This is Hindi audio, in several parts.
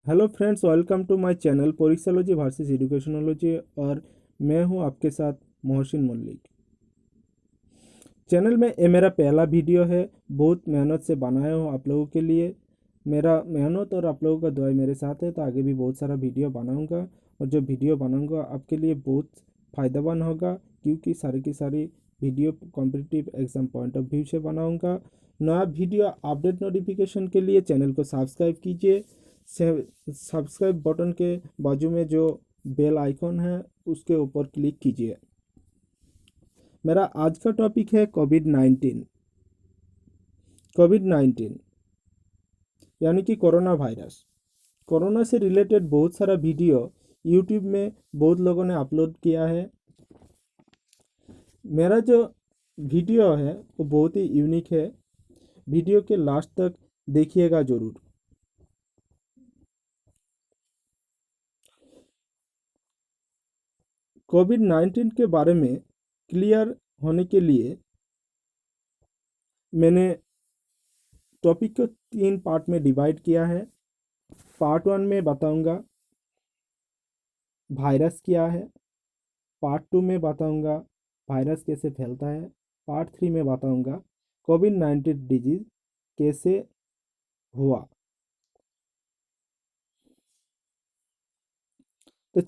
Hello friends, welcome to my channel Parikshalogy versus Educationology. और मैं हूं आपके साथ मोहसिन मल्लिक। चैनल में ये मेरा पहला वीडियो है। बहुत मेहनत से बनाया हूं आप लोगों के लिए। मेरा मेहनत और आप लोगों का दुआ मेरे साथ है, तो आगे भी बहुत सारा वीडियो बनाऊंगा। और जो वीडियो बनाऊंगा आपके लिए बहुत फ़ायदेमंद होगा, क्योंकि सारी की सारी video competitive exam point of view से बनाऊंगा। नया वीडियो अपडेट नोटिफिकेशन के लिए चैनल को सब्सक्राइब कीजिए। सब्सक्राइब बटन के बाजू में जो बेल आइकॉन है उसके ऊपर क्लिक कीजिए। मेरा आज का टॉपिक है कोविड-19। कोविड-19 यानी कि कोरोना वायरस। कोरोना से रिलेटेड बहुत सारा वीडियो यूट्यूब में बहुत लोगों ने अपलोड किया है। मेरा जो वीडियो है वो बहुत ही यूनिक है। वीडियो के लास्ट तक देखिएगा ज़रूर। कोविड-19 के बारे में क्लियर होने के लिए मैंने टॉपिक को 3 पार्ट में डिवाइड किया है। पार्ट 1 में बताऊंगा वायरस क्या है। पार्ट 2 में बताऊंगा वायरस कैसे फैलता है। पार्ट 3 में बताऊंगा कोविड-19 डिजीज़ कैसे हुआ। तो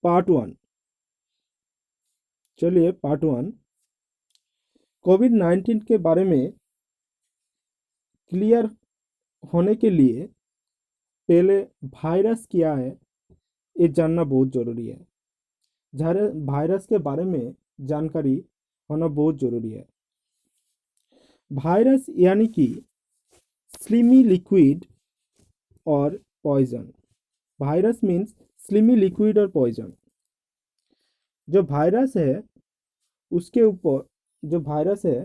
पार्ट 1 पार्ट 1 कोविड-19 के बारे में क्लियर होने के लिए पहले वायरस क्या है ये जानना बहुत ज़रूरी है। वायरस के बारे में जानकारी होना बहुत ज़रूरी है। वायरस यानी कि स्लिमी लिक्विड और poison. Virus means slimy liquid और पॉइजन। जो वायरस है उसके ऊपर जो वायरस है,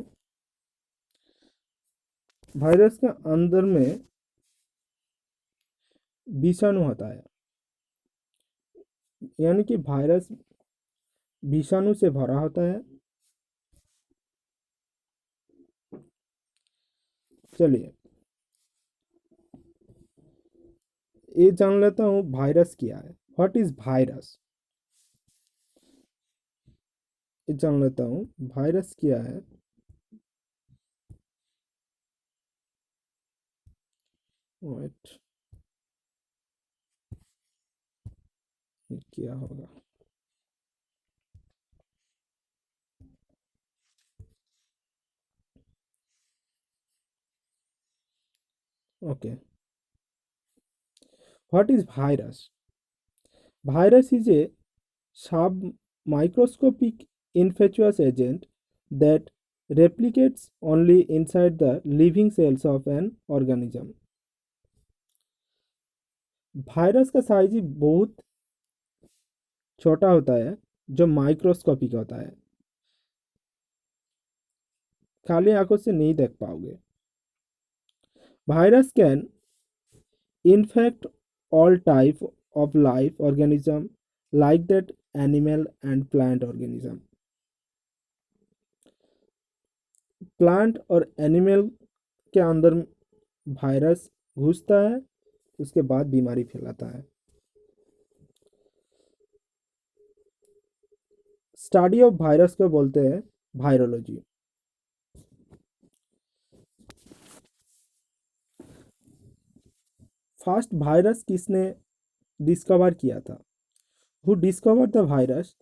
वायरस के अंदर में विषाणु होता है। यानी कि वायरस विषाणु से भरा होता है। चलिए ये जान लेता हूँ वायरस क्या है। व्हाट इज वायरस, ये जान लेता हूँ वायरस क्या है। वेट, ये क्या होगा। Okay, what is virus. Virus is a submicroscopic infectious agent that replicates only inside the living cells of an organism. Virus का साइज ही बहुत छोटा होता है, जो माइक्रोस्कोपिक होता है, खाली आंखों से नहीं देख पाओगे। Virus can infect all type of life organism like that animal and plant organism. Plant और एनिमल के अंदर वायरस घुसता है, उसके बाद बीमारी फैलाता है। स्टडी ऑफ वायरस को बोलते हैं वायरोलॉजी। फर्स्ट वायरस किसने डिस्कवर किया था? Who discover the virus?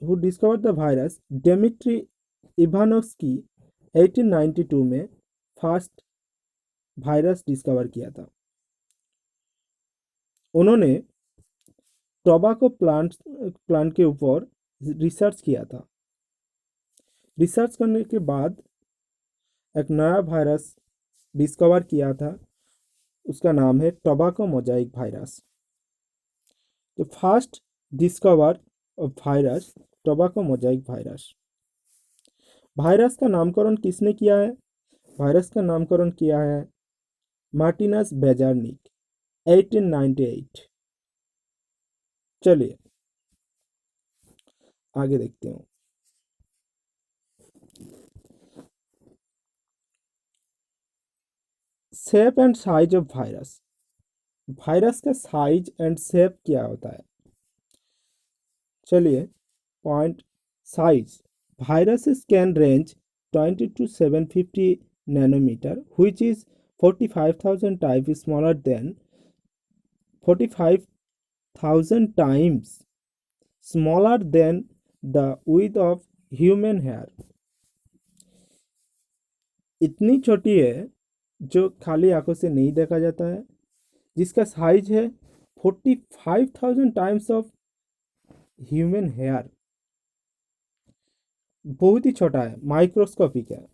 Who discover the virus? Dmitri Ivanovsky 1892 में फर्स्ट वायरस डिस्कवर किया था। उन्होंने टोबैको प्लांट के ऊपर रिसर्च किया था। रिसर्च करने के बाद एक नया वायरस डिस्कवर किया था, उसका नाम है tobacco Mosaic virus. The first discover of virus tobacco Mosaic virus. Virus का नामकरण किसने किया है? वायरस का नामकरण किया है मार्टिनस बेजार्निक 1898। चलिए आगे देखते हैं। Shape and size of virus. Virus का साइज एंड शेप क्या होता है? चलिए, point size. Viruses can range 20 to 750 nanometer, which is 45,000 times smaller than 45,000 times smaller than the width of human hair। इतनी छोटी है जो खाली आंखों से नहीं देखा जाता है, जिसका साइज है 45,000 टाइम्स ऑफ ह्यूमन हेयर। बहुत ही छोटा है, माइक्रोस्कोपिक है।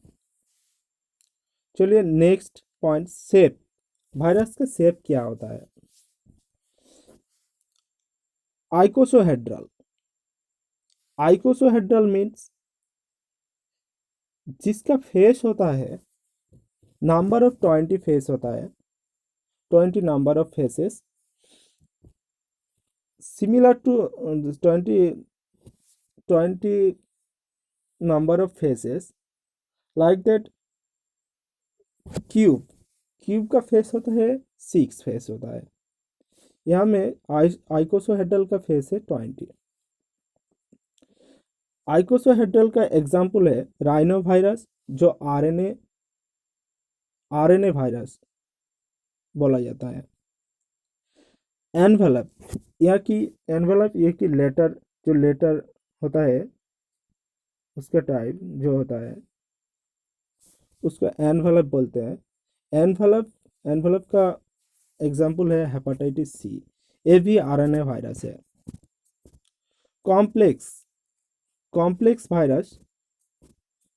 चलिए नेक्स्ट पॉइंट, शेप। वायरस का शेप क्या होता है? आइकोसोहेड्रल। आइकोसोहेड्रल मीन्स जिसका फेस होता है, नंबर ऑफ 20 फेस होता है, 20 number of faces, similar to 20 number of faces, like that cube. Cube का फेस होता है 6 फेस होता है। यहाँ में आइकोसोहेड्रल का फेस है 20। आइकोसोहेड्रल का एग्जाम्पल है राइनो वायरस, जो आरएनए वायरस बोला जाता है। एनवेलप, यह की एनवेलप, यह की लेटर, जो लेटर होता है उसका टाइप जो होता है उसको एनवेलप बोलते हैं। एनवेलप एनवेलप का एग्जाम्पल है हेपेटाइटिस सी, ये भी आरएनए वायरस है। कॉम्प्लेक्स कॉम्प्लेक्स वायरस,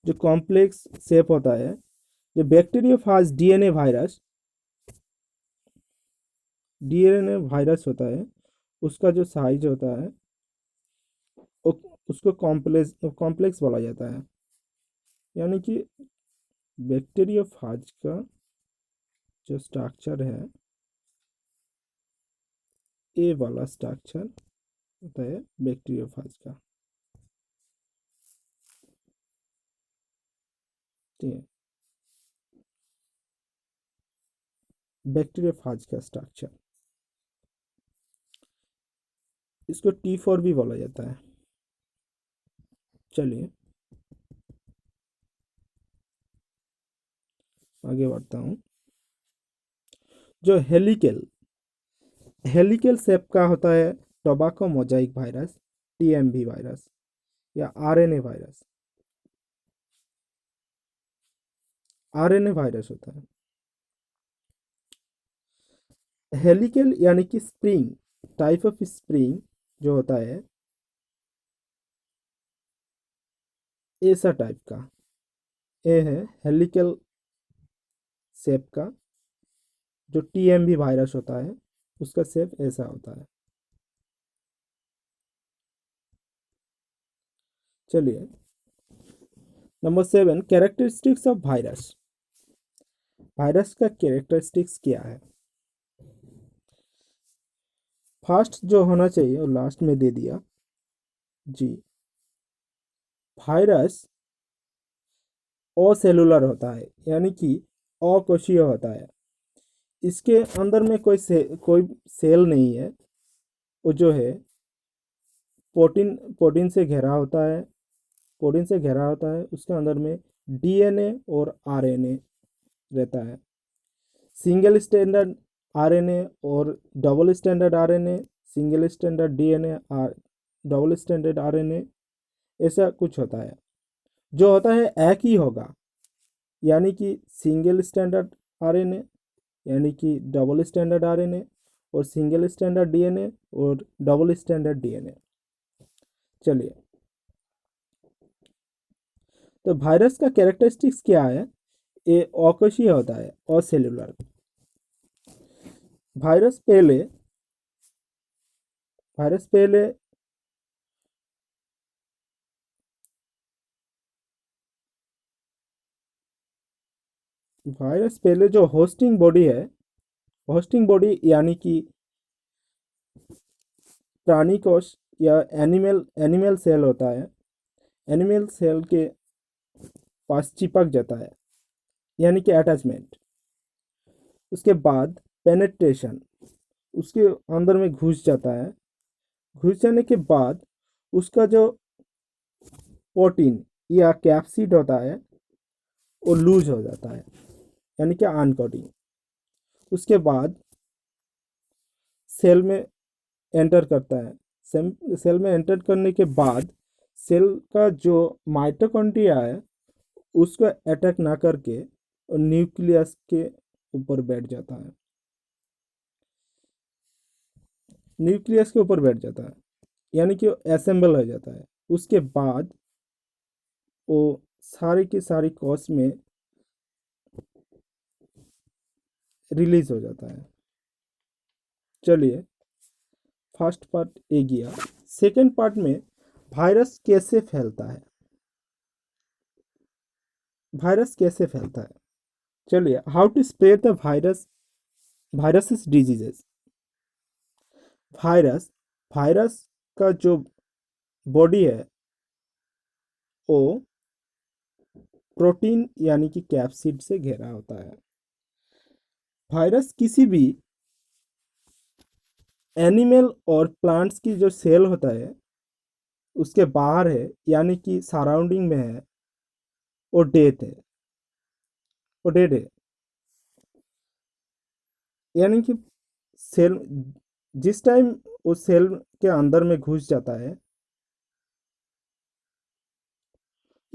जो कॉम्प्लेक्स शेप होता है, जो बैक्टीरियोफाज डीएनए वायरस होता है, उसका जो साइज होता है उसको कॉम्प्लेक्स बोला जाता है। यानी कि बैक्टीरियोफाज का जो स्ट्रक्चर है, ए वाला स्ट्रक्चर होता है बैक्टीरियोफाज का। ठीक है, बैक्टीरियोफाज का स्ट्रक्चर, इसको T4 भी बोला जाता है। चलिए आगे बढ़ता हूँ। जो हेलिकल शेप का होता है tobacco Mosaic virus, TMV virus या आरएनए वायरस होता है। हेलिकल यानी कि स्प्रिंग, टाइप ऑफ स्प्रिंग जो होता है ऐसा टाइप का, ये है हेलिकल शेप का। जो टीएमवी वायरस होता है उसका शेप ऐसा होता है। चलिए number 7, characteristics of virus. Virus का कैरेक्टरिस्टिक्स क्या है? फर्स्ट जो होना चाहिए और लास्ट में दे दिया जी। वायरस असेलुलर होता है, यानी कि अकोशीय होता है। इसके अंदर में कोई सेल नहीं है। वो जो है प्रोटीन से घिरा होता है, उसके अंदर में डीएनए और आरएनए रहता है। सिंगल स्टैंडर्ड आरएनए और double standard RNA, single standard DNA और डबल स्टैंडर्ड आरएनए, ऐसा कुछ होता है। जो होता है एक ही होगा, यानी कि सिंगल स्टैंडर्ड आरएनए, यानी कि डबल स्टैंडर्ड आरएनए, और सिंगल स्टैंडर्ड डीएनए और डबल स्टैंडर्ड डीएनए। चलिए, तो वायरस का कैरेक्टरिस्टिक्स क्या है? ये अकोशीय होता है, असेलुलर। वायरस पहले वायरस पहले वायरस पहले जो होस्टिंग बॉडी है, होस्टिंग बॉडी यानी कि प्राणी कोश या एनिमल सेल होता है, एनिमल सेल के पास चिपक जाता है, यानी कि अटैचमेंट। उसके बाद पेनेट्रेशन, उसके अंदर में घुस जाता है। घुस जाने के बाद उसका जो प्रोटीन या कैप्सिड होता है वो लूज हो जाता है, यानी कि अनकोटिंग। उसके बाद सेल में एंटर करता है। सेल में एंटर करने के बाद सेल का जो माइटोकॉन्ड्रिया है उसको अटैक ना करके और न्यूक्लियस के ऊपर बैठ जाता है। न्यूक्लियस के ऊपर बैठ जाता है, यानी कि वो असेंबल हो जाता है। उसके बाद वो सारी की सारी कोश में रिलीज हो जाता है। चलिए, फर्स्ट पार्ट ए गया। सेकेंड पार्ट में वायरस कैसे फैलता है। वायरस कैसे फैलता है, चलिए, how to spread the virus, viruses diseases. Virus virus का जो बॉडी है वो प्रोटीन यानी कि कैप्सिड से घिरा होता है। वायरस किसी भी एनिमल और प्लांट्स की जो सेल होता है उसके बाहर है, यानी कि सराउंडिंग में है, वो डेथ है, वो डेड है। यानी कि सेल जिस टाइम वो सेल के अंदर में घुस जाता है,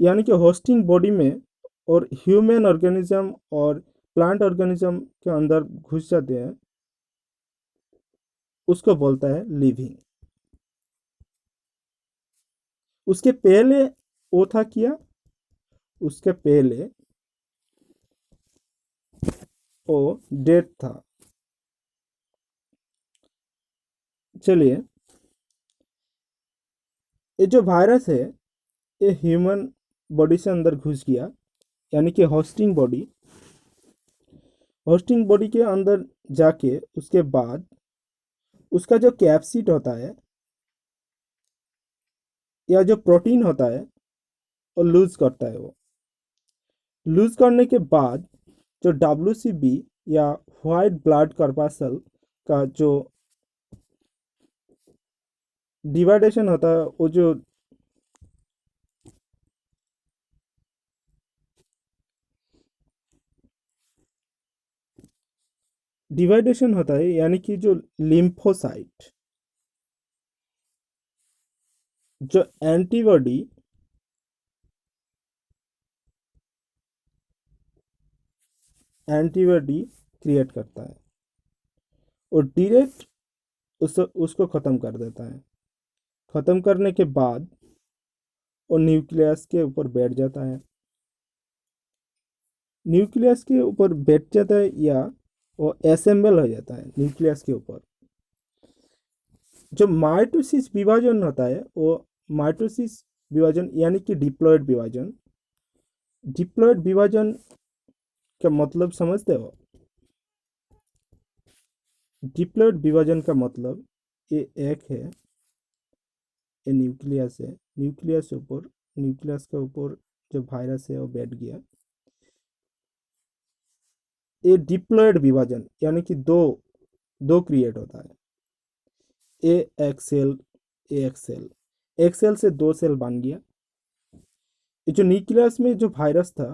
यानी कि होस्टिंग बॉडी में, और ह्यूमन ऑर्गेनिज्म और प्लांट ऑर्गेनिज्म के अंदर घुस जाते हैं, उसको बोलता है लिविंग। उसके पहले वो था क्या, उसके पहले वो डेड था। चलिए, ये जो वायरस है ये ह्यूमन बॉडी से अंदर घुस गया, यानी कि होस्टिंग बॉडी के अंदर जाके उसके बाद उसका जो कैप्सिड होता है या जो प्रोटीन होता है वो लूज करता है। वो लूज करने के बाद जो WCB या व्हाइट ब्लड कॉर्पसल का जो डिवाइडेशन होता है, वो जो डिवाइडेशन होता है, यानी कि जो लिम्फोसाइट, जो एंटीबॉडी क्रिएट करता है और डायरेक्ट उसको ख़त्म कर देता है। ख़त्म करने के बाद वो न्यूक्लियस के ऊपर बैठ जाता है। न्यूक्लियस के ऊपर बैठ जाता है या वो असेंबल हो जाता है न्यूक्लियस के ऊपर। जो माइटोसिस विभाजन होता है वो माइटोसिस विभाजन, यानी कि डिप्लॉयड विभाजन। डिप्लॉयड विभाजन का मतलब समझते हो। डिप्लॉयड विभाजन का मतलब ये एक है, ये न्यूक्लियस है, न्यूक्लियस के ऊपर जो वायरस है वो बैठ गया। ये डिप्लॉयड विभाजन यानी कि दो दो क्रिएट होता है। ए एक सेल, एक सेल से दो सेल बन गया। ये जो न्यूक्लियस में जो वायरस था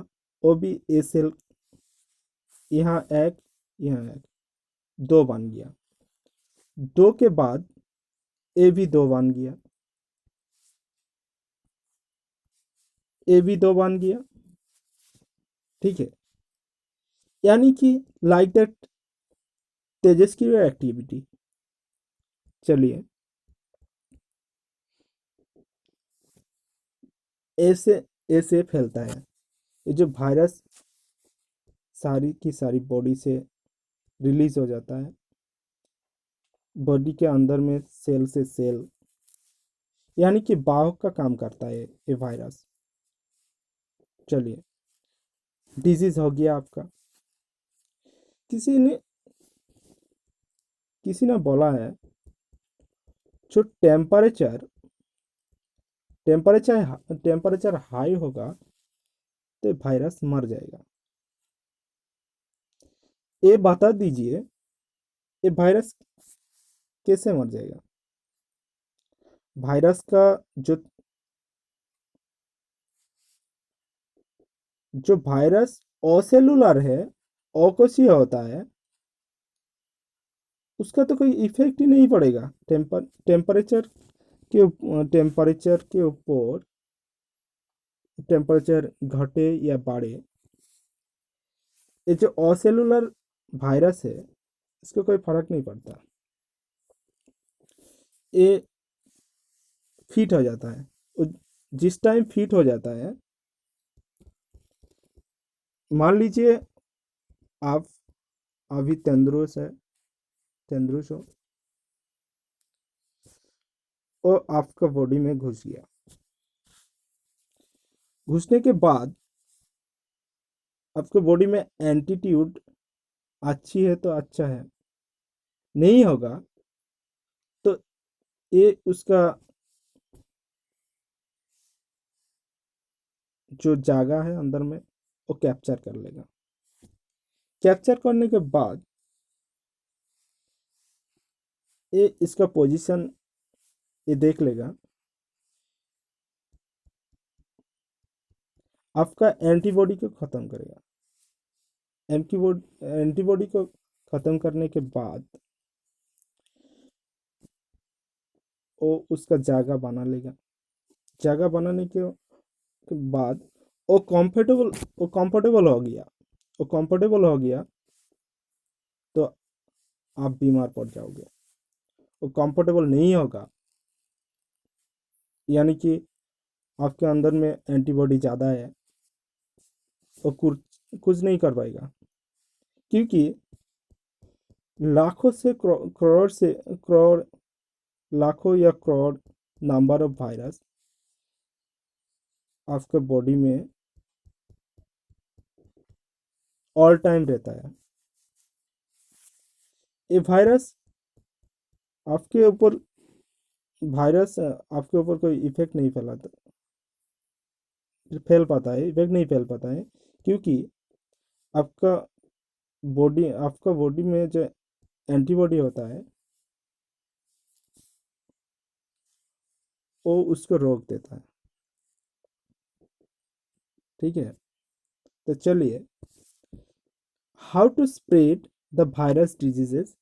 वो भी ए सेल, यहाँ एक, यहाँ एक, दो बन गया। दो के बाद ए भी दो बन गया, ए भी दो बन गया। ठीक है, यानी कि लाइक दैट तेजस्क्रिय एक्टिविटी। चलिए, ऐसे ऐसे फैलता है ये जो वायरस, सारी की सारी बॉडी से रिलीज हो जाता है। बॉडी के अंदर में सेल से सेल, यानी कि वाहक का काम करता है ये वायरस। चलिए, डिजीज हो गया आपका। किसी ने किसी ने बोला है जो टेम्परेचर हाई होगा तो वायरस मर जाएगा। ये बता दीजिए, ये वायरस कैसे मर जाएगा? वायरस का जो जो वायरस असेलुलर है, अकोशीय होता है, उसका तो कोई इफेक्ट ही नहीं पड़ेगा टेम्परेचर के ऊपर। टेम्परेचर घटे या बढ़े, ये जो असेलुलर वायरस है, इसको कोई फर्क नहीं पड़ता। ये फिट हो जाता है। जिस टाइम फिट हो जाता है, मान लीजिए आप अभी तंदुरुस्त हो और आपका बॉडी में घुस गया। घुसने के बाद आपके बॉडी में एंटीट्यूड अच्छी है तो अच्छा है, नहीं होगा तो ये उसका जो जगह है अंदर में, वो कैप्चर कर लेगा। कैप्चर करने के बाद ये इसका पोजीशन ये देख लेगा। आपका एंटीबॉडी को ख़त्म करेगा। एंटीबॉडी को ख़त्म करने के बाद वो उसका जगह बना लेगा। जगह बनाने के बाद वो कंफर्टेबल हो गया। वो कंफर्टेबल हो गया तो आप बीमार पड़ जाओगे। वो कंफर्टेबल नहीं होगा, यानी कि आपके अंदर में एंटीबॉडी ज़्यादा है, वो कुछ नहीं कर पाएगा। क्योंकि लाखों से करोड़, लाखों या करोड़ नंबर ऑफ वायरस आपके बॉडी में ऑल टाइम रहता है। ये आपके ऊपर वायरस आपके ऊपर कोई इफेक्ट नहीं फैलाता, फैल पाता है, इफेक्ट नहीं फैल पाता है। क्योंकि आपका आपका बॉडी में जो एंटीबॉडी होता है, वो उसको रोक देता है। ठीक है, तो चलिए, how to spread the virus diseases,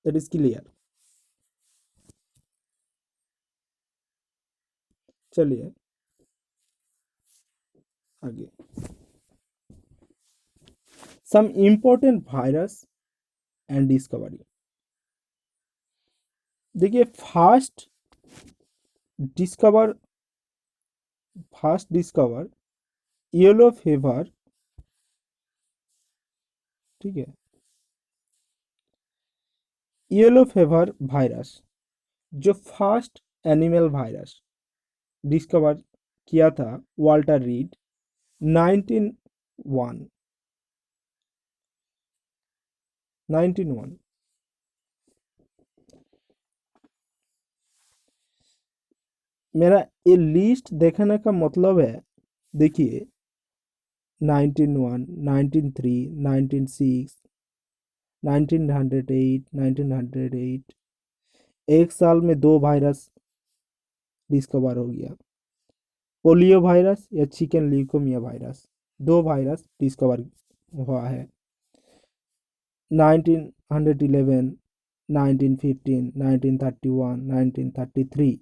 that is clear. चलिए आगे, some important virus and discovery. देखिए, discover fast discover yellow fever. ठीक है, येलो फीवर वायरस जो फर्स्ट एनिमल वायरस डिस्कवर किया था वाल्टर रीड 1901 1901। मेरा ये लिस्ट देखने का मतलब है, देखिए, 1901, 1903, 1906, 1908, 1908, एक साल में दो वायरस डिस्कवर हो गया। पोलियो वायरस या चिकन ल्यूकोमिया वायरस, दो वायरस डिस्कवर हुआ है। 1911, 1915, 1931, 1933।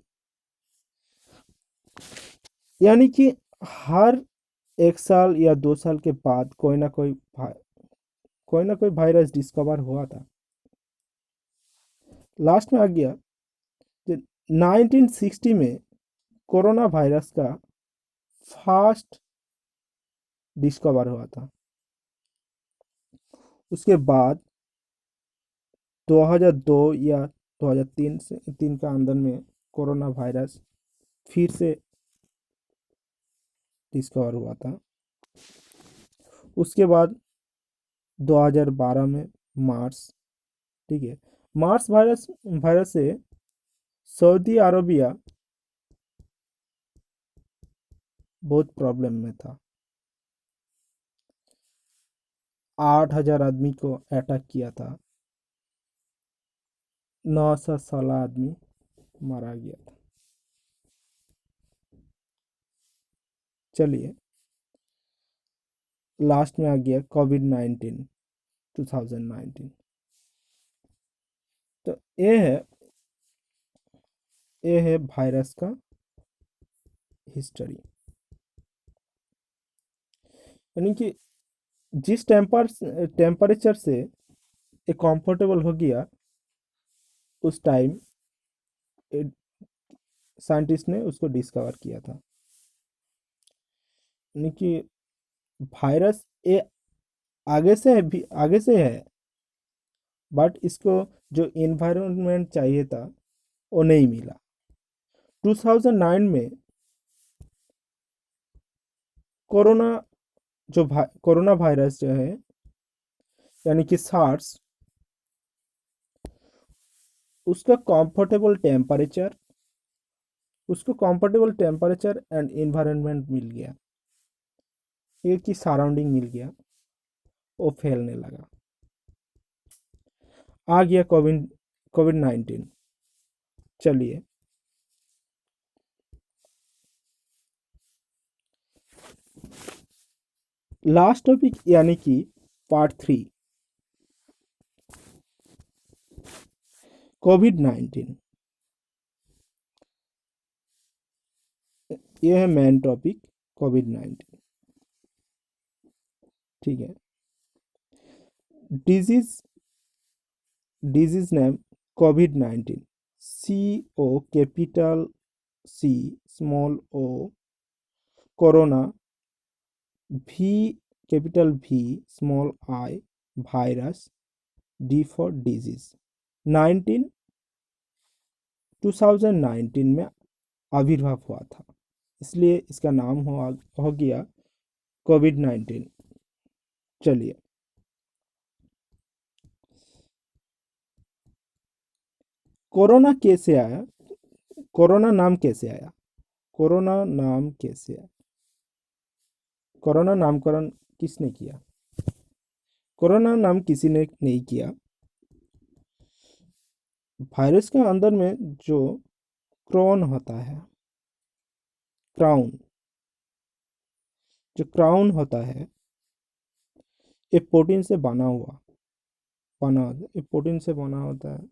यानी कि हर एक साल या 2 साल के बाद कोई ना कोई वायरस डिस्कवर हुआ था। लास्ट में आ गया कि 1960 में कोरोना वायरस का फर्स्ट डिस्कवर हुआ था। उसके बाद 2002 या 2003 से 3 का अंदर में कोरोना वायरस फिर से डिस्कवर हुआ था। उसके बाद 2012 में मार्स। ठीक है, मार्स वायरस वायरस से सऊदी अरबिया बहुत प्रॉब्लम में था। 8,000 आदमी को अटैक किया था। 916 आदमी मारा गया था। चलिए, लास्ट में आ गया कोविड-19 2019। तो ये है वायरस का हिस्ट्री। यानी कि जिस टेम्परेचर से ये कंफर्टेबल हो गया, उस टाइम साइंटिस्ट ने उसको डिस्कवर किया था। यानी कि वायरस ये आगे से है, बट इसको जो इन्वायरमेंट चाहिए था वो नहीं मिला। 2009 में कोरोना कोरोना वायरस जो है, यानी कि सार्स, उसका कंफर्टेबल टेम्परेचर उसको कंफर्टेबल टेम्परेचर एंड इन्वायरमेंट मिल गया, एक ही सराउंडिंग मिल गया, वो फैलने लगा। आ गया कोविड-19। चलिए, लास्ट टॉपिक यानी कि पार्ट 3, कोविड-19। ये है मेन टॉपिक, कोविड-19। ठीक है। Disease disease name covid. CO capital C small O, corona V capital V small I, virus D for disease. 19 2019 में आविर्भाव हुआ था, इसलिए इसका नाम हो गया कोविड-19। चलिए, कोरोना कैसे आया? कोरोना नाम कैसे आया? कोरोना नाम कैसे आया? कोरोना नामकरण किसने किया? कोरोना नाम किसी ने नहीं किया। वायरस के अंदर में जो क्राउन होता है, क्राउन जो क्राउन होता है, ये प्रोटीन से ये प्रोटीन से बना होता है।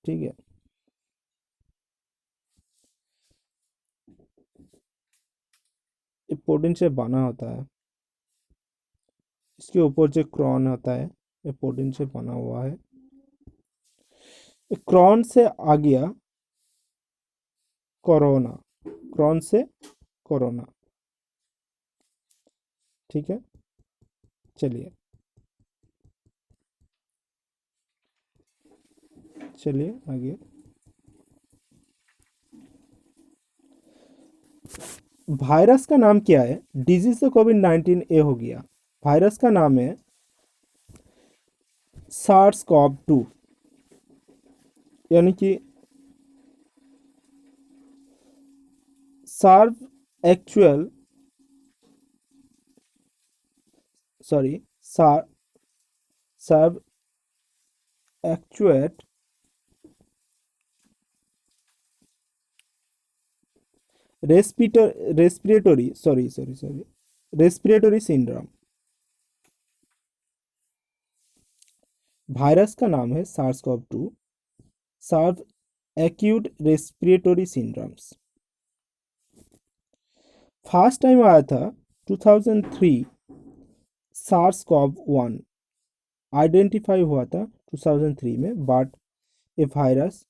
ठीक है। ये प्रोटीन से बना होता है। इसके ऊपर जो क्राउन होता है, ये प्रोटीन से बना हुआ है। क्राउन से आ गया कोरोना। क्राउन से कोरोना। ठीक है। चलिए चलिए आगे। वायरस का नाम क्या है? डिजीज से कोविड-19 ए हो गया। वायरस का नाम है सार्स कॉव 2, यानी कि severe actual sorry severe acute respiratory syndrome. Virus का नाम है SARS CoV 2, severe acute respiratory syndromes. First time आया था 2003। सार्स कॉव 1 आइडेंटिफाई हुआ था 2003 में, बट ये वायरस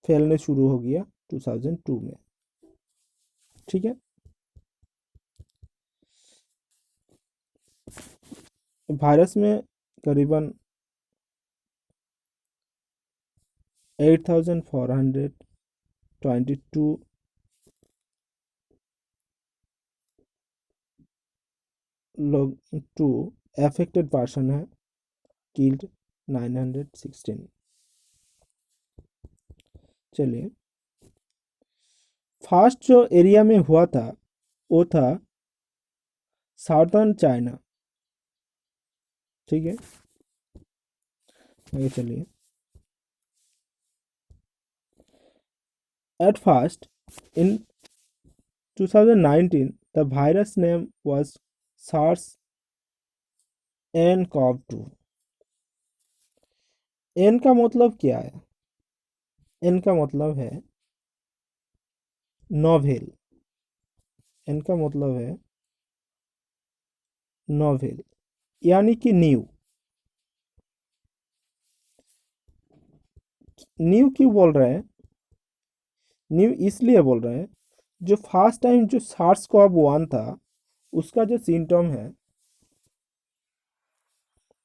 फैलने शुरू हो गया 2002 में। ठीक है। वायरस में करीबन 8,422 लोग टू अफेक्टेड पर्सन है, किल्ड 916। चलिए, फर्स्ट जो एरिया में हुआ था वो था साउदर्न चाइना। ठीक है, आगे चलिए। At first, in 2019, the virus name was SARS-CoV-2। N का मतलब क्या है? एन का मतलब है नोवेल। एन का मतलब है नोवेल, यानी कि न्यू। न्यू क्यों बोल रहे हैं? न्यू इसलिए बोल रहे हैं, जो फर्स्ट टाइम जो सार्स कोव 1 था, उसका जो सिम्टम है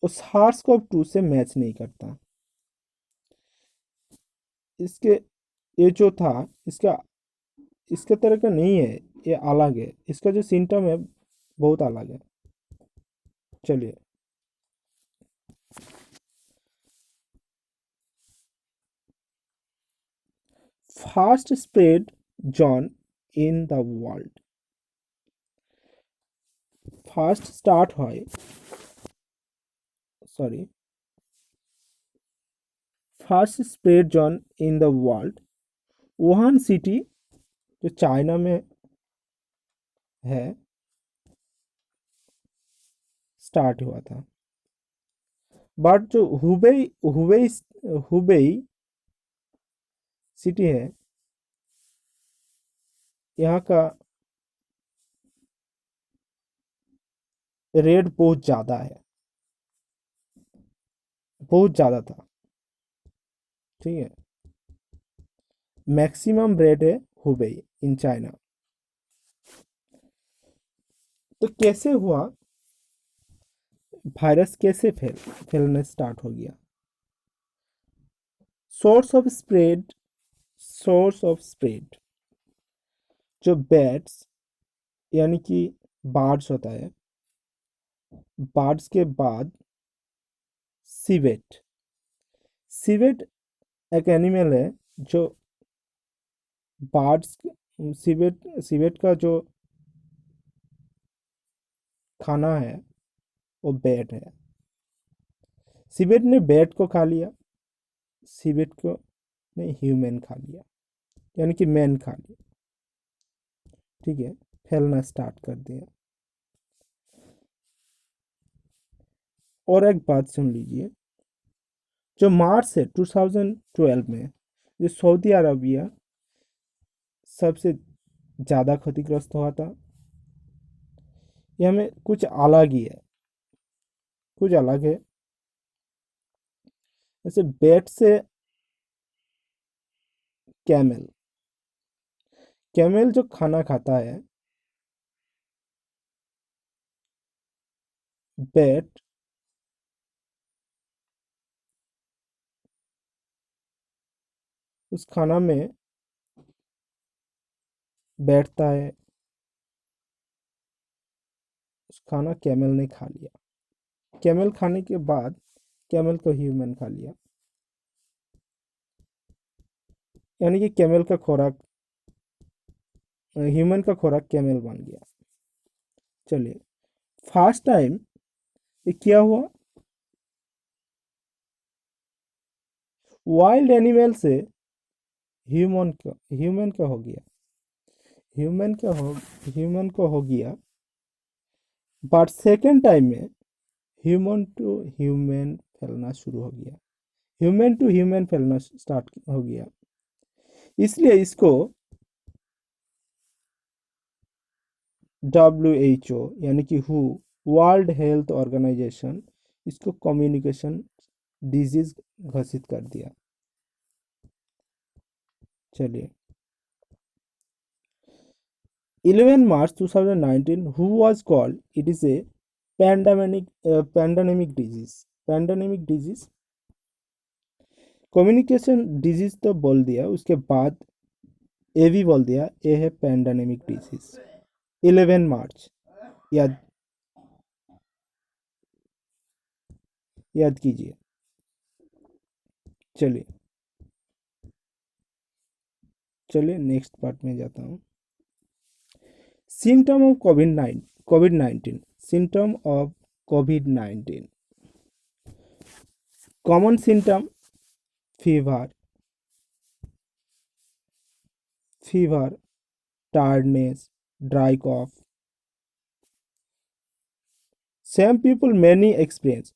वो सार्स कोव 2 से मैच नहीं करता। इसके ये जो था, इसका इसके तरह का नहीं है, ये अलग है। इसका जो सिम्टम है बहुत अलग है। चलिए, fast spread zone in the world. First start হয়, sorry, first spread zone in the world, Wuhan city जो चाइना में है, स्टार्ट हुआ था। बट जो हुबेई हुबेई हुबेई सिटी है, यहाँ का रेट बहुत ज़्यादा है, बहुत ज़्यादा था। ठीक है, मैक्सिमम रेट है हुबेई इन चाइना। तो कैसे हुआ, वायरस कैसे फैलने स्टार्ट हो गया? Source of spread, source of spread, जो बैट्स यानी कि बर्ड्स होता है, बर्ड्स के बाद सिवेट। सिवेट एक एनिमल है जो बर्ड्स, सिवेट सिवेट का जो खाना है वो बैट है। सिवेट ने बैट को खा लिया, सिवेट को ने ह्यूमन खा लिया, यानी कि मैन खा लिया। ठीक है, फैलना स्टार्ट कर दिया। और एक बात सुन लीजिए, जो मार्च से 2012 में जो सऊदी अरबिया सबसे ज़्यादा क्षतिग्रस्त हुआ था, ये हमें कुछ अलग ही है, कुछ अलग है। जैसे बैट से कैमल, कैमल जो खाना खाता है, बैट उस खाना में बैठता है, उस खाना कैमल ने खा लिया। कैमल खाने के बाद कैमल को ह्यूमन खा लिया, यानी कि कैमल का खुराक, ह्यूमन का खुराक कैमल बन गया। चलिए, फर्स्ट टाइम ये क्या हुआ, वाइल्ड एनिमल से ह्यूमन का हो गया, ह्यूमन का हो ह्यूमन को हो गया। बट सेकेंड टाइम में ह्यूमन टू ह्यूमन फैलना शुरू हो गया, ह्यूमन टू ह्यूमन फैलना स्टार्ट हो गया। इसलिए इसको WHO यानी कि हु, वर्ल्ड हेल्थ ऑर्गेनाइजेशन, इसको कम्युनिकेशन डिजीज घोषित कर दिया। चलिए, 11 March 2019, who was called, it is a pandemic disease, pandemic disease. Communication disease तो बोल दिया, उसके बाद ये भी बोल दिया, ये है पैंडेमिक डिजीज। 11 मार्च, याद याद कीजिए। चलिए, चलिए नेक्स्ट पार्ट में जाता हूँ। Symptom of Covid 9, COVID-19. Symptom of COVID-19. Common symptom: fever, tiredness, dry cough. Same people many experience.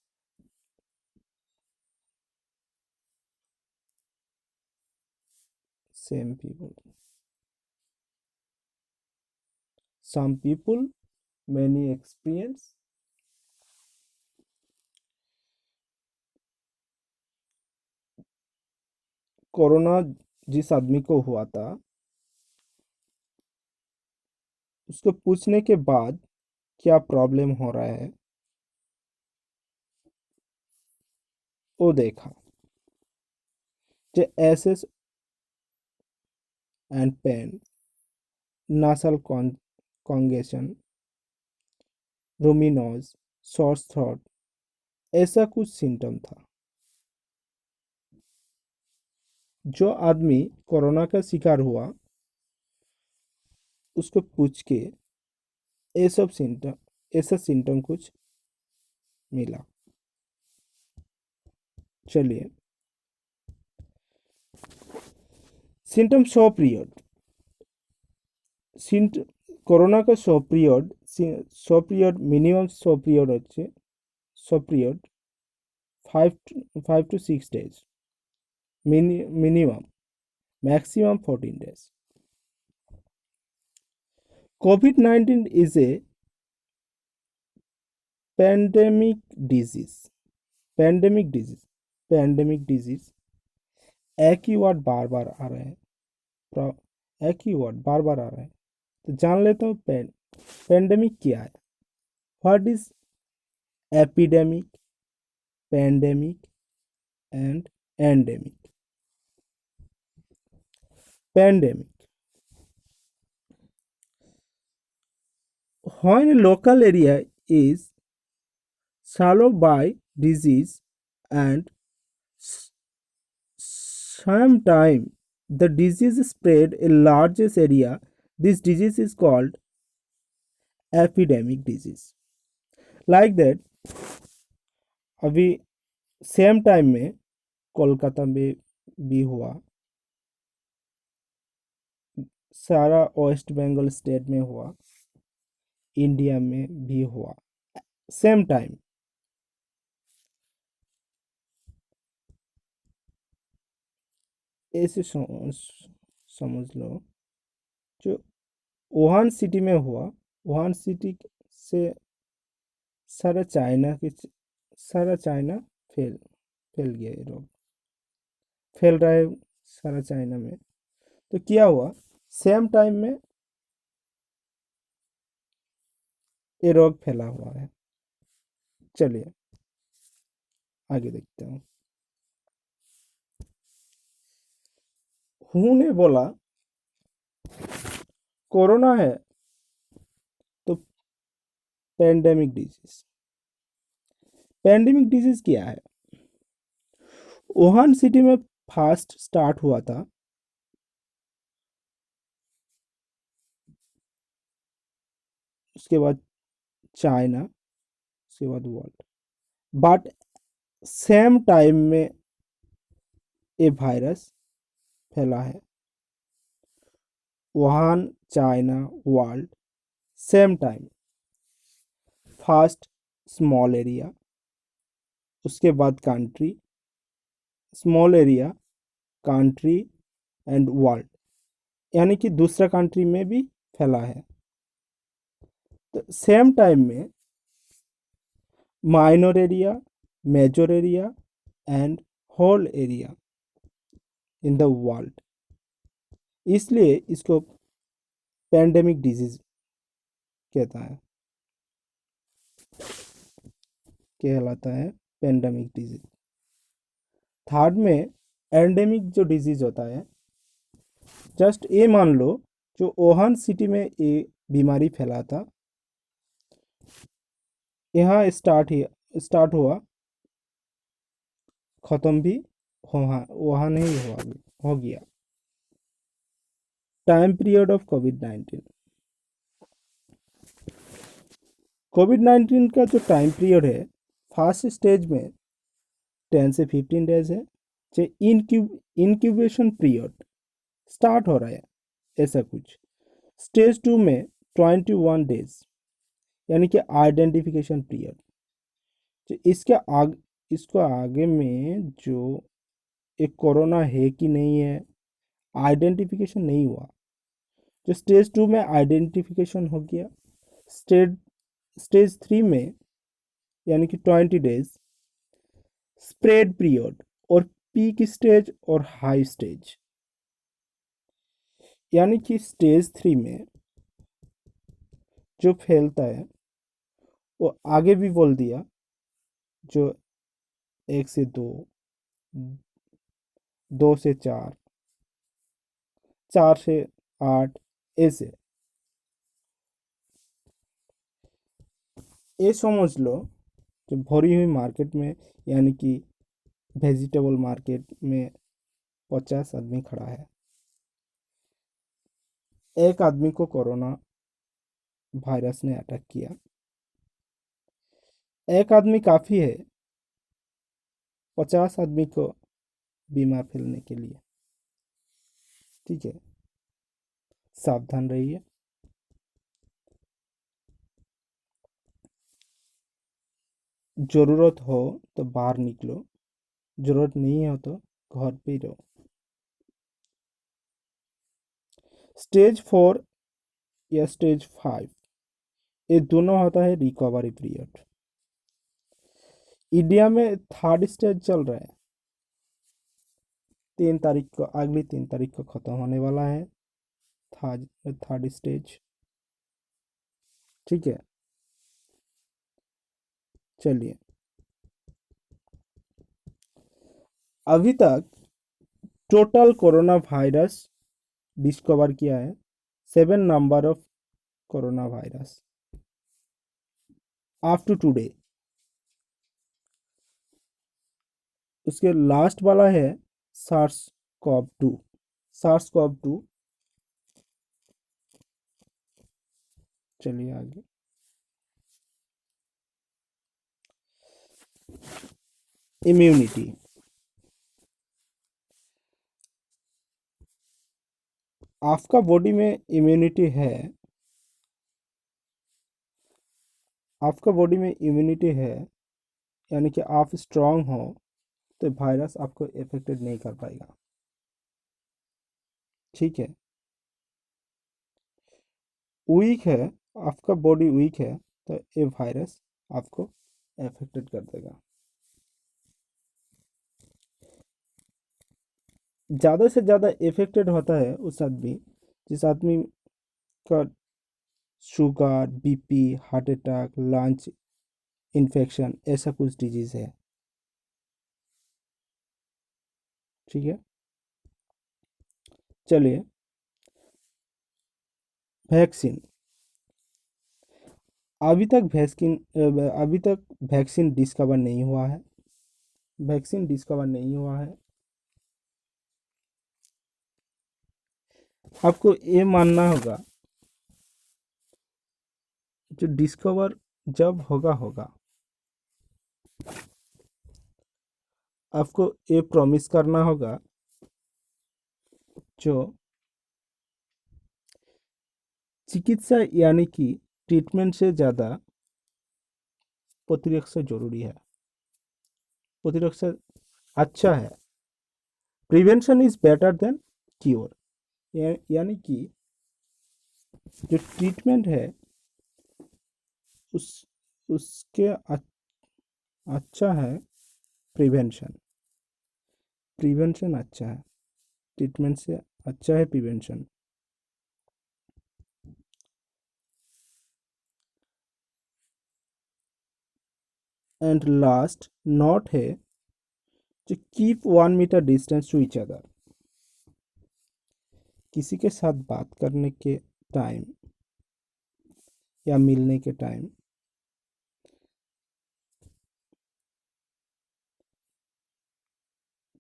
Same people. Some people many experience. Corona जिस आदमी को हुआ था उसको पूछने के बाद क्या प्रॉब्लम हो रहा है वो देखा। जो aches and pain, nasal congestion, runny nose, short throat, ऐसा कुछ सिम्टम था। जो आदमी कोरोना का शिकार हुआ उसको पूछ के ये सब सिम्टम, ऐसा सिम्टम कुछ मिला। चलिए, सिम्टम शो पीरियड। कोरोना का show period minimum show period হচ্ছে show period 5 to 6 days, minimum, maximum 14 days. COVID-19 is a pandemic disease. Pandemic disease एक ही वर्ड बार बार आ रहा है, एक ही वर्ड बार बार आ रहा है, तो जान लेता हूँ पेंडेमिक क्या है। What is epidemic, pandemic and endemic. Pandemic, when a local area is swallowed by disease and sometime the disease spread a largest area, this disease is called epidemic disease. Like that, अभी सेम टाइम में कोलकाता में भी हुआ, सारा वेस्ट बंगाल स्टेट में हुआ, इंडिया में भी हुआ सेम टाइम। ऐसे समझ लो, जो वुहान सिटी में हुआ, वुहान सिटी से सारा चाइना फैल गया, ये रोग फैल रहा है सारा चाइना में। तो क्या हुआ, सेम टाइम में ये रोग फैला हुआ है। चलिए आगे देखते हैं। हु ने बोला कोरोना है तो पैंडेमिक डिजीज। पैंडेमिक डिजीज क्या है? वुहान सिटी में फास्ट स्टार्ट हुआ था, उसके बाद चाइना, उसके बाद वर्ल्ड, बट सेम टाइम में ये वायरस फैला है। Wuhan, China, world, same time. First small area, उसके बाद country, small area, country and world, यानी कि दूसरा कंट्री में भी फैला है। तो सेम टाइम में minor area, major area and whole area in the world, इसलिए इसको पैंडेमिक डिजीज कहलाता है पैंडेमिक डिजीज। थर्ड में एंडेमिक जो डिजीज होता है, जस्ट ये मान लो जो वुहान सिटी में ये बीमारी फैला था, यहाँ स्टार्ट हुआ, खत्म भी वहाँ नहीं हुआ, हो गया। टाइम पीरियड ऑफ कोविड-19। कोविड-19 का जो टाइम पीरियड है, फर्स्ट स्टेज में 10 से 15 डेज है, जो इनक्यूबेशन पीरियड स्टार्ट हो रहा है, ऐसा कुछ। स्टेज 2 में 21 डेज, यानी कि आइडेंटिफिकेशन पीरियड। तो इसको आगे में जो एक कोरोना है कि नहीं है, आइडेंटिफिकेशन नहीं हुआ। जो स्टेज 2 में आइडेंटिफिकेशन हो गया, स्टेज स्टेज 3 में यानी कि 20 डेज स्प्रेड पीरियड, और पीक स्टेज और हाई स्टेज। यानी कि स्टेज 3 में जो फैलता है वो आगे भी बोल दिया, जो 1 से 2, 2 से 4, 4 से 8, ऐसे। ये समझ लो, जो भरी हुई मार्केट में, यानी कि वेजिटेबल मार्केट में 50 आदमी खड़ा है, एक आदमी को कोरोना वायरस ने अटैक किया। एक आदमी काफ़ी है 50 आदमी को बीमार फैलने के लिए। ठीक है, सावधान रहिए। ज़रूरत हो तो बाहर निकलो, ज़रूरत नहीं हो तो घर पे ही रहो। स्टेज 4 या स्टेज 5, ये दोनों होता है रिकवरी पीरियड। इंडिया में थर्ड स्टेज चल रहा है, 3 तारीख को, अगली 3 तारीख को ख़त्म होने वाला है थर्ड स्टेज। ठीक है, चलिए। अभी तक टोटल कोरोना वायरस डिस्कवर किया है 7 number of corona virus up to today. उसके लास्ट वाला है सार्स कॉव 2। सार्स कॉव 2, चलिए आगे। इम्यूनिटी, आपका बॉडी में इम्यूनिटी है, आपका बॉडी में इम्यूनिटी है, यानी कि आप स्ट्रांग हो, तो वायरस आपको इफेक्टेड नहीं कर पाएगा। ठीक है, वीक है, आपका बॉडी वीक है, तो ये वायरस आपको इफेक्टेड कर देगा। ज़्यादा से ज़्यादा इफेक्टेड होता है उस आदमी, जिस आदमी का sugar, BP, heart attack, lungs infection, ऐसा कुछ डिजीज़ है। ठीक है, चलिए। वैक्सीन, अभी तक वैक्सीन डिस्कवर नहीं हुआ है। वैक्सीन डिस्कवर नहीं हुआ है। आपको ये मानना होगा, जो डिस्कवर जब होगा होगा, आपको ये प्रॉमिस करना होगा, जो चिकित्सा यानी कि ट्रीटमेंट से ज़्यादा प्रतिरक्षा जरूरी है। प्रतिरक्षा अच्छा है, prevention is better than cure. यानी कि जो ट्रीटमेंट है उस उसके अच्छा है प्रिवेंशन। प्रिवेंशन अच्छा है, ट्रीटमेंट से अच्छा है प्रिवेंशन। एंड लास्ट नॉट है, जो keep 1 metre distance to each other. किसी के साथ बात करने के टाइम या मिलने के टाइम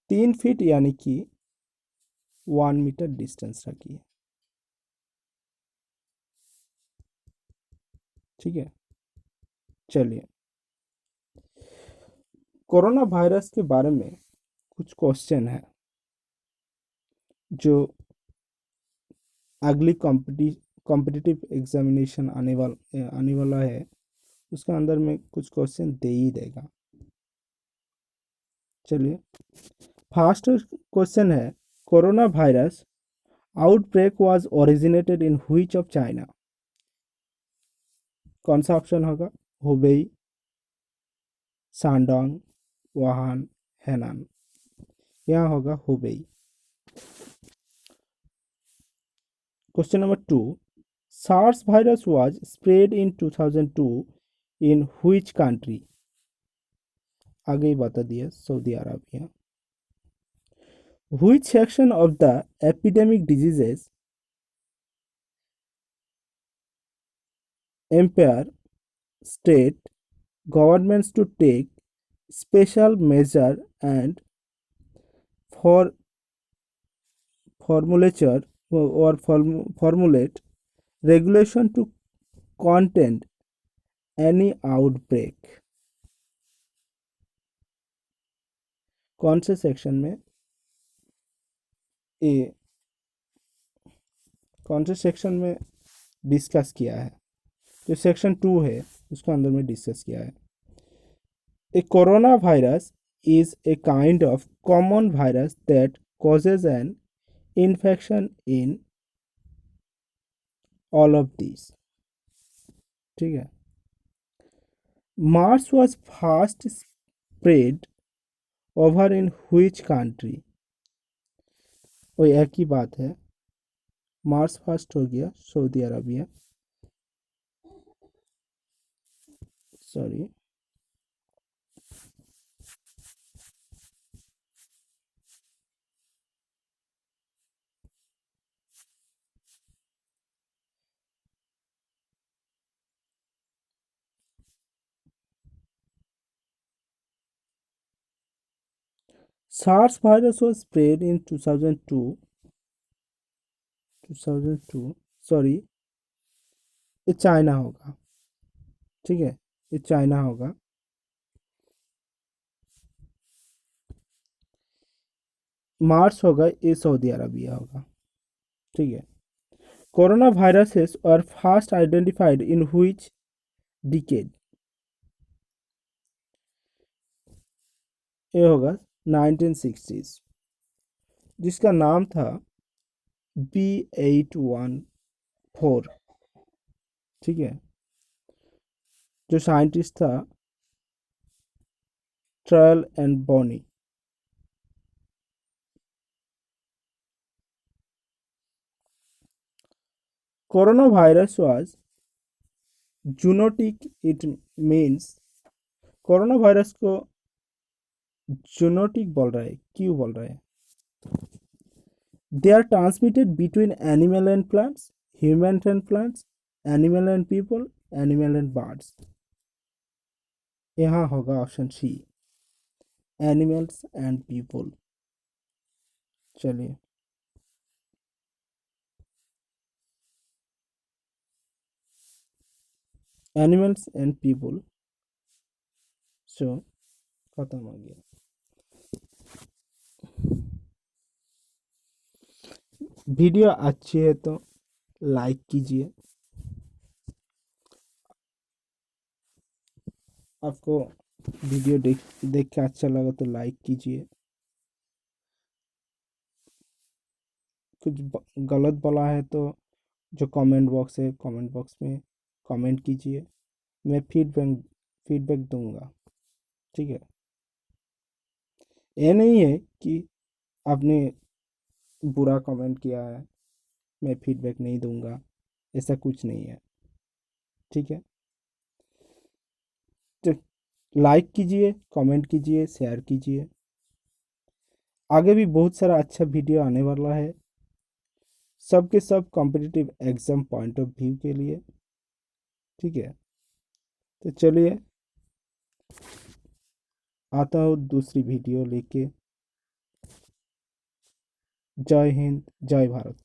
3 फीट यानी कि 1 मीटर डिस्टेंस रखिए। ठीक है, चलिए, कोरोना वायरस के बारे में कुछ क्वेश्चन है जो अगली कॉम्पिटिटिव एग्जामिनेशन आने वाला है, उसके अंदर में कुछ क्वेश्चन दे ही देगा। चलिए, फर्स्ट क्वेश्चन है, corona virus outbreak was originated in which of China. कौन सा ऑप्शन होगा? Hubei, Shandong, Wuhan, Henan. यहाँ होगा Hubei. Question number 2, SARS virus was spread in 2002 in which country. आगे ही बता दिया, Saudi Arabia. Which section of the epidemic diseases empower state governments to take special measure and for formulate regulation to contain any outbreak। कौन से सेक्शन में ए कौन से सेक्शन में डिस्कस किया है? जो सेक्शन 2 है उसके अंदर में डिस्कस किया है। A corona virus is a kind of common virus that causes an infection in all of these। ठीक है। Mars was first spread over in which country। वो एक ही बात है, मार्स फर्स्ट हो गया Saudi Arabia, sorry. SARS virus was spread in 2002, sorry, ये चाइना होगा। ठीक है, ये चाइना होगा। मार्स होगा, ये सऊदी अरबिया होगा। ठीक है। Corona viruses are first identified in which decade. ये होगा 1960s, जिसका नाम था B814। ठीक है। जो साइंटिस्ट था Tyrrell and Bynoe. Corona virus was zoonotic, it means, corona virus को जूनोटिक बोल रहा है, क्यों बोल रहा है? They are transmitted between animal and plants, human and plants, animal and people, animal and birds. यहाँ होगा option C, animals and people. चलिए, एनिमल्स एंड पीपल, सो खत्म हो गया। वीडियो अच्छी है तो लाइक कीजिए। आपको वीडियो देख के अच्छा लगा तो लाइक कीजिए। कुछ गलत बोला है तो जो कमेंट बॉक्स है, कमेंट बॉक्स में कमेंट कीजिए, मैं फीडबैक दूंगा। ठीक है। ये नहीं है कि आपने बुरा कमेंट किया है मैं फीडबैक नहीं दूंगा, ऐसा कुछ नहीं है। ठीक है। तो लाइक कीजिए, कमेंट कीजिए, शेयर कीजिए। आगे भी बहुत सारा अच्छा वीडियो आने वाला है, सबके सब competitive exam point of view के लिए। ठीक है। तो चलिए, आता हूँ दूसरी वीडियो लेके। जय हिंद, जय भारत।